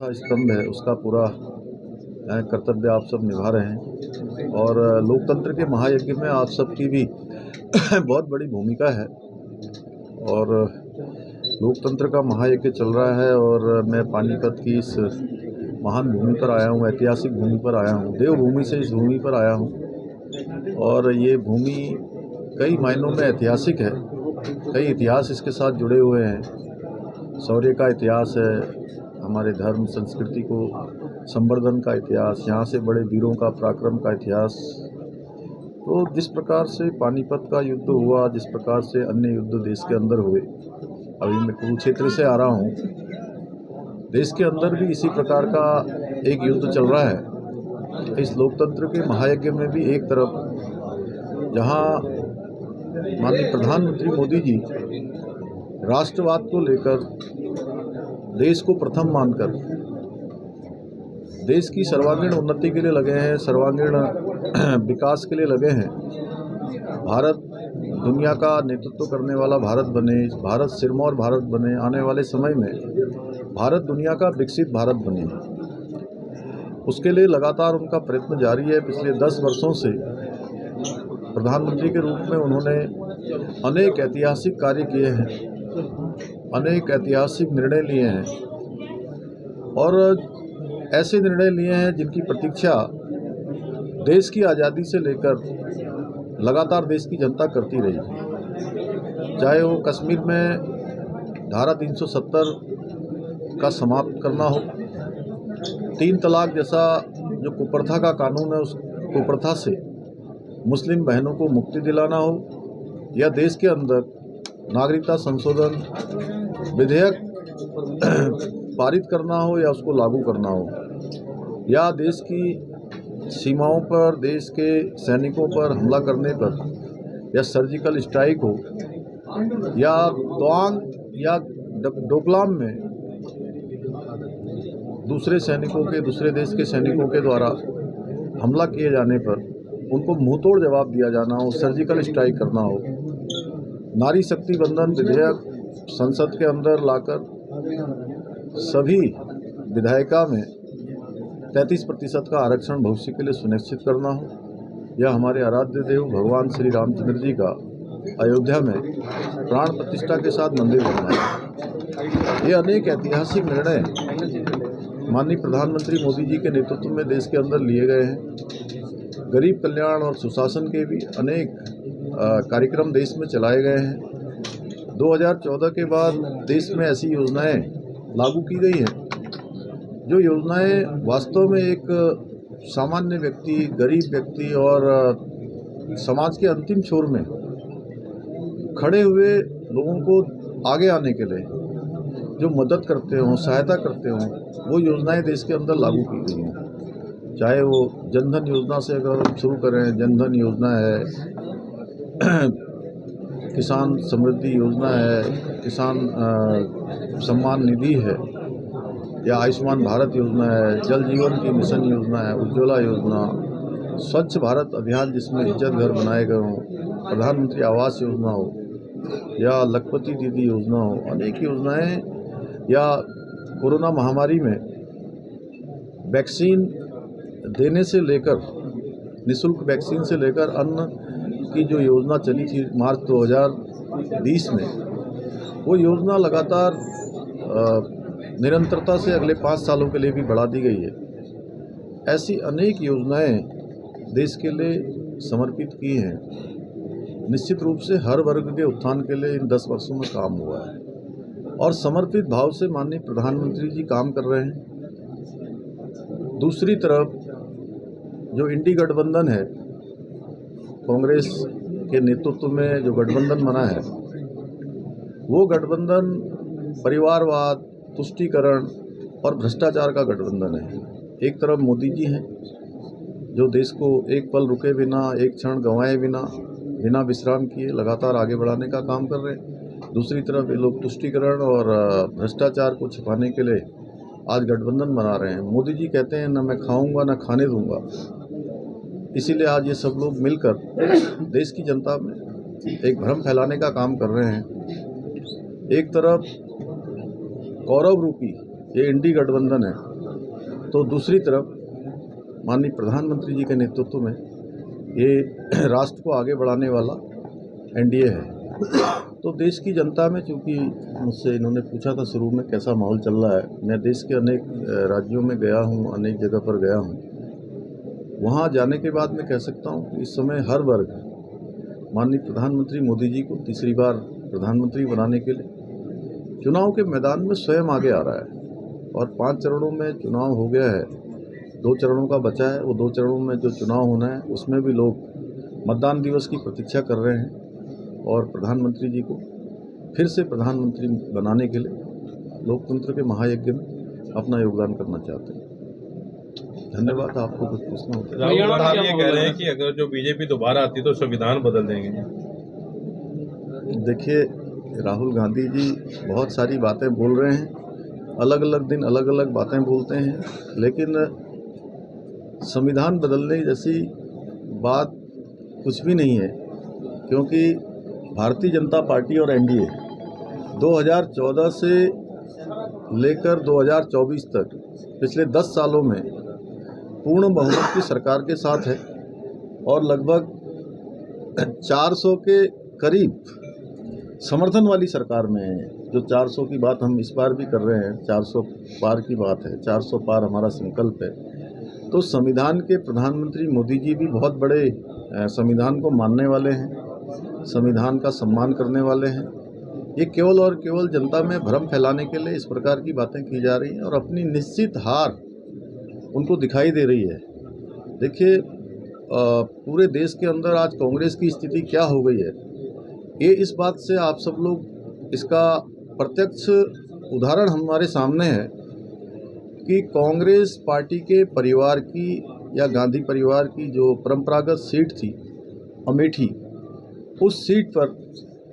स्तंभ है उसका पूरा कर्तव्य आप सब निभा रहे हैं और लोकतंत्र के महायज्ञ में आप सबकी भी बहुत बड़ी भूमिका है और लोकतंत्र का महायज्ञ चल रहा है और मैं पानीपत की इस महान भूमि पर आया हूँ, ऐतिहासिक भूमि पर आया हूँ, देवभूमि से इस भूमि पर आया हूँ और ये भूमि कई मायनों में ऐतिहासिक है। कई इतिहास इसके साथ जुड़े हुए हैं। शौर्य का इतिहास है, हमारे धर्म संस्कृति को संवर्धन का इतिहास, यहाँ से बड़े वीरों का पराक्रम का इतिहास। तो जिस प्रकार से पानीपत का युद्ध हुआ, जिस प्रकार से अन्य युद्ध देश के अंदर हुए, अभी मैं कुरुक्षेत्र से आ रहा हूँ, देश के अंदर भी इसी प्रकार का एक युद्ध चल रहा है। इस लोकतंत्र के महायज्ञ में भी एक तरफ जहाँ माननीय प्रधानमंत्री मोदी जी राष्ट्रवाद को लेकर देश को प्रथम मानकर देश की सर्वांगीण उन्नति के लिए लगे हैं, सर्वांगीण विकास के लिए लगे हैं। भारत दुनिया का नेतृत्व करने वाला भारत बने, भारत सिरमौर भारत बने, आने वाले समय में भारत दुनिया का विकसित भारत बने, उसके लिए लगातार उनका प्रयत्न जारी है। पिछले 10 वर्षों से प्रधानमंत्री के रूप में उन्होंने अनेक ऐतिहासिक कार्य किए हैं, अनेक ऐतिहासिक निर्णय लिए हैं और ऐसे निर्णय लिए हैं जिनकी प्रतीक्षा देश की आज़ादी से लेकर लगातार देश की जनता करती रही। चाहे वो कश्मीर में धारा 370 का समाप्त करना हो, 3 तलाक जैसा जो कुप्रथा का कानून है उस कुप्रथा से मुस्लिम बहनों को मुक्ति दिलाना हो, या देश के अंदर नागरिकता संशोधन विधेयक पारित करना हो या उसको लागू करना हो, या देश की सीमाओं पर देश के सैनिकों पर हमला करने पर या सर्जिकल स्ट्राइक हो, या तवांग या डोकलाम में दूसरे देश के सैनिकों के द्वारा हमला किए जाने पर उनको मुंहतोड़ जवाब दिया जाना हो, सर्जिकल स्ट्राइक करना हो, नारी शक्ति बंधन विधेयक संसद के अंदर लाकर सभी विधायिका में 33% का आरक्षण भविष्य के लिए सुनिश्चित करना हो, या हमारे आराध्य देव भगवान श्री रामचंद्र जी का अयोध्या में प्राण प्रतिष्ठा के साथ मंदिर बनना है। ये अनेक ऐतिहासिक निर्णय माननीय प्रधानमंत्री मोदी जी के नेतृत्व में देश के अंदर लिए गए हैं। गरीब कल्याण और सुशासन के भी अनेक कार्यक्रम देश में चलाए गए हैं। 2014 के बाद देश में ऐसी योजनाएं लागू की गई हैं जो योजनाएं वास्तव में एक सामान्य व्यक्ति, गरीब व्यक्ति और समाज के अंतिम छोर में खड़े हुए लोगों को आगे आने के लिए जो मदद करते हों, सहायता करते हों, वो योजनाएं देश के अंदर लागू की गई हैं। चाहे वो जनधन योजना से अगर शुरू करें, जनधन योजना है, किसान समृद्धि योजना है, किसान सम्मान निधि है, या आयुष्मान भारत योजना है, जल जीवन की मिशन योजना है, उज्ज्वला योजना, स्वच्छ भारत अभियान जिसमें इज्जत घर बनाए गए हों, प्रधानमंत्री आवास योजना हो, या लखपति दीदी योजना हो, अनेक योजनाएं, या कोरोना महामारी में वैक्सीन देने से लेकर, निःशुल्क वैक्सीन से लेकर अन्न की जो योजना चली थी मार्च 2020 में, वो योजना लगातार निरंतरता से अगले 5 सालों के लिए भी बढ़ा दी गई है। ऐसी अनेक योजनाएं देश के लिए समर्पित की हैं। निश्चित रूप से हर वर्ग के उत्थान के लिए इन 10 वर्षों में काम हुआ है और समर्पित भाव से माननीय प्रधानमंत्री जी काम कर रहे हैं। दूसरी तरफ जो इंडी गठबंधन है, कांग्रेस के नेतृत्व में जो गठबंधन बना है, वो गठबंधन परिवारवाद, तुष्टीकरण और भ्रष्टाचार का गठबंधन है। एक तरफ मोदी जी हैं जो देश को एक पल रुके बिना, एक क्षण गंवाए बिना, बिना विश्राम किए लगातार आगे बढ़ाने का काम कर रहे हैं। दूसरी तरफ ये लोग तुष्टीकरण और भ्रष्टाचार को छिपाने के लिए आज गठबंधन बना रहे हैं। मोदी जी कहते हैं न मैं खाऊंगा न खाने दूंगा, इसीलिए आज ये सब लोग मिलकर देश की जनता में एक भ्रम फैलाने का काम कर रहे हैं। एक तरफ कौरव रूपी ये इंडी गठबंधन है तो दूसरी तरफ माननीय प्रधानमंत्री जी के नेतृत्व में ये राष्ट्र को आगे बढ़ाने वाला एनडीए है। तो देश की जनता में, चूँकि मुझसे इन्होंने पूछा था शुरू में कैसा माहौल चल रहा है, मैं देश के अनेक राज्यों में गया हूँ, अनेक जगह पर गया हूँ। वहाँ जाने के बाद मैं कह सकता हूँ कि इस समय हर वर्ग माननीय प्रधानमंत्री मोदी जी को तीसरी बार प्रधानमंत्री बनाने के लिए चुनाव के मैदान में स्वयं आगे आ रहा है। और 5 चरणों में चुनाव हो गया है, 2 चरणों का बचा है। वो 2 चरणों में जो चुनाव होना है उसमें भी लोग मतदान दिवस की प्रतीक्षा कर रहे हैं और प्रधानमंत्री जी को फिर से प्रधानमंत्री बनाने के लिए लोकतंत्र के महायज्ञ में अपना योगदान करना चाहते हैं। धन्यवाद। आपको कुछ पूछना होता है? राहुल गांधी ये कह रहे हैं कि अगर जो बीजेपी दोबारा आती तो संविधान बदल देंगे। देखिए, राहुल गांधी जी बहुत सारी बातें बोल रहे हैं, अलग अलग दिन अलग अलग बातें बोलते हैं, लेकिन संविधान बदलने जैसी बात कुछ भी नहीं है, क्योंकि भारतीय जनता पार्टी और एनडीए 2014 से लेकर 2024 तक पिछले 10 सालों में पूर्ण बहुमत की सरकार के साथ है और लगभग 400 के करीब समर्थन वाली सरकार में है। जो 400 की बात हम इस बार भी कर रहे हैं, 400 पार की बात है, 400 पार हमारा संकल्प है। तो संविधान के प्रधानमंत्री मोदी जी भी बहुत बड़े संविधान को मानने वाले हैं, संविधान का सम्मान करने वाले हैं। ये केवल और केवल जनता में भ्रम फैलाने के लिए इस प्रकार की बातें की जा रही हैं और अपनी निश्चित हार उनको दिखाई दे रही है। देखिए, पूरे देश के अंदर आज कांग्रेस की स्थिति क्या हो गई है, ये इस बात से आप सब लोग इसका प्रत्यक्ष उदाहरण हमारे सामने है कि कांग्रेस पार्टी के परिवार की या गांधी परिवार की जो परंपरागत सीट थी अमेठी, उस सीट पर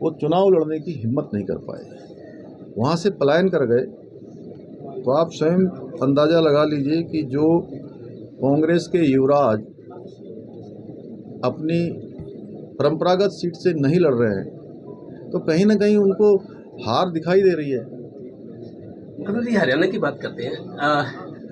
वो चुनाव लड़ने की हिम्मत नहीं कर पाए, वहाँ से पलायन कर गए। तो आप स्वयं अंदाज़ा लगा लीजिए कि जो कांग्रेस के युवराज अपनी परंपरागत सीट से नहीं लड़ रहे हैं, तो कहीं ना कहीं उनको हार दिखाई दे रही है। जी, हरियाणा की बात करते हैं।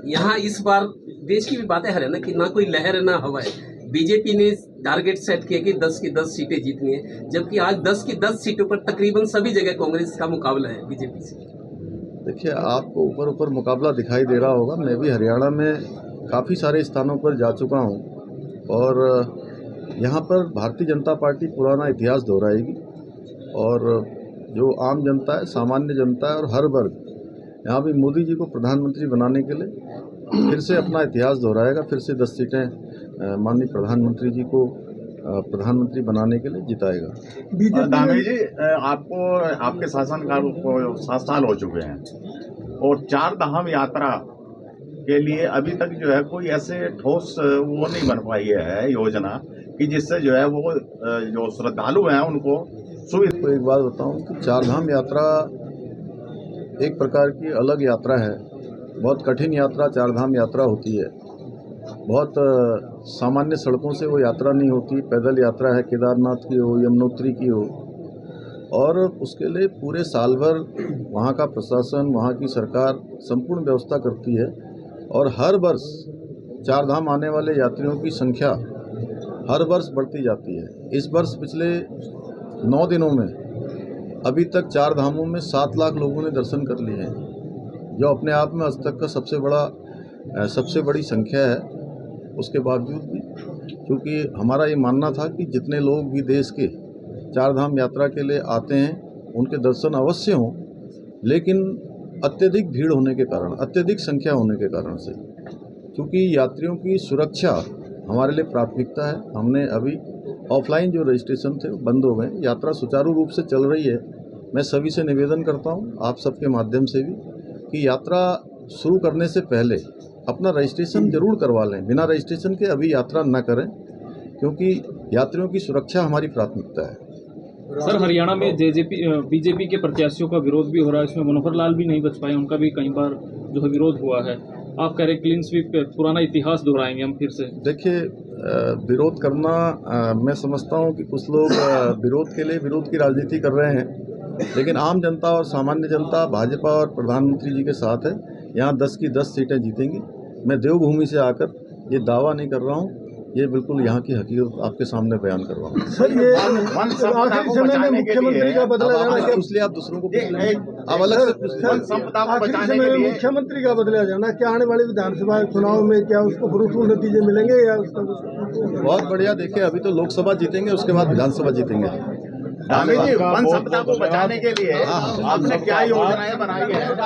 यहाँ इस बार देश की भी बात है हरियाणा की, ना कोई लहर ना हवा है। बीजेपी ने टारगेट सेट किया कि 10 की 10 सीटें जीतनी है, जबकि आज 10 की 10 सीटों पर तकरीबन सभी जगह कांग्रेस का मुकाबला है बीजेपी से। देखिए, आपको ऊपर ऊपर मुकाबला दिखाई दे रहा होगा। मैं भी हरियाणा में काफ़ी सारे स्थानों पर जा चुका हूँ और यहाँ पर भारतीय जनता पार्टी पुराना इतिहास दोहराएगी और जो आम जनता है, सामान्य जनता है और हर वर्ग यहाँ भी मोदी जी को प्रधानमंत्री बनाने के लिए फिर से अपना इतिहास दोहराएगा, फिर से 10 सीटें माननीय प्रधानमंत्री जी को प्रधानमंत्री बनाने के लिए जिताएगा। दामी जी, आपको आपके शासनकाल को 7 साल हो चुके हैं और 4 धाम यात्रा के लिए अभी तक जो है कोई ऐसे ठोस वो नहीं बन पाई है योजना कि जिससे जो है वो जो श्रद्धालु हैं उनको सुविधा। तो एक बात बताऊं कि 4 धाम यात्रा एक प्रकार की अलग यात्रा है, बहुत कठिन यात्रा 4 धाम यात्रा होती है। बहुत सामान्य सड़कों से वो यात्रा नहीं होती, पैदल यात्रा है, केदारनाथ की हो, यमुनोत्री की हो, और उसके लिए पूरे साल भर वहाँ का प्रशासन, वहाँ की सरकार संपूर्ण व्यवस्था करती है और हर वर्ष 4 धाम आने वाले यात्रियों की संख्या हर वर्ष बढ़ती जाती है। इस वर्ष पिछले 9 दिनों में अभी तक 4 धामों में 7 लाख लोगों ने दर्शन कर लिए हैं, जो अपने आप में आज तक का सबसे बड़ी संख्या है। उसके बावजूद भी क्योंकि हमारा ये मानना था कि जितने लोग भी देश के 4 धाम यात्रा के लिए आते हैं उनके दर्शन अवश्य हों, लेकिन अत्यधिक भीड़ होने के कारण, अत्यधिक संख्या होने के कारण से, क्योंकि यात्रियों की सुरक्षा हमारे लिए प्राथमिकता है। हमने अभी ऑफलाइन जो रजिस्ट्रेशन थे वो बंद हो गए, यात्रा सुचारू रूप से चल रही है। मैं सभी से निवेदन करता हूँ, आप सबके माध्यम से भी, कि यात्रा शुरू करने से पहले अपना रजिस्ट्रेशन जरूर करवा लें। बिना रजिस्ट्रेशन के अभी यात्रा न करें, क्योंकि यात्रियों की सुरक्षा हमारी प्राथमिकता है। सर, हरियाणा में बीजेपी के प्रत्याशियों का विरोध भी हो रहा है, इसमें मनोहर लाल भी नहीं बच पाए, उनका भी कई बार जो है विरोध हुआ है। आप कह रहे क्लीन स्वीप, पुराना इतिहास दोहराएंगे हम फिर से? देखिए, विरोध करना, मैं समझता हूँ कि कुछ लोग विरोध के लिए विरोध की राजनीति कर रहे हैं, लेकिन आम जनता और सामान्य जनता भाजपा और प्रधानमंत्री जी के साथ है। यहाँ 10 की 10 सीटें जीतेंगी मैं देवभूमि से आकर ये दावा नहीं कर रहा हूँ, ये बिल्कुल यहाँ की हकीकत आपके सामने बयान कर रहा हूँ। सर ये वन संपदा आखिरी को समय में बचाने के मुख्यमंत्री लिए का बदला अब जाना आप क्या? इसलिए आप दूसरों को ये पूछ लें। एक- आप अलग से पूछ लें। वन संपदा को आखिरी बचाने समय के में लिए मुख्यमंत्री का बदला जाना क्या आने वाले विधानसभा चुनाव में क्या उसको फ्रूटफुल नतीजे मिलेंगे या उसका बहुत बढ़िया। देखिए, अभी तो लोकसभा जीतेंगे, उसके बाद विधानसभा जीतेंगे। दामी जी वन संपदा को बचाने के लिए आपने क्या योजनाएं बनाई है?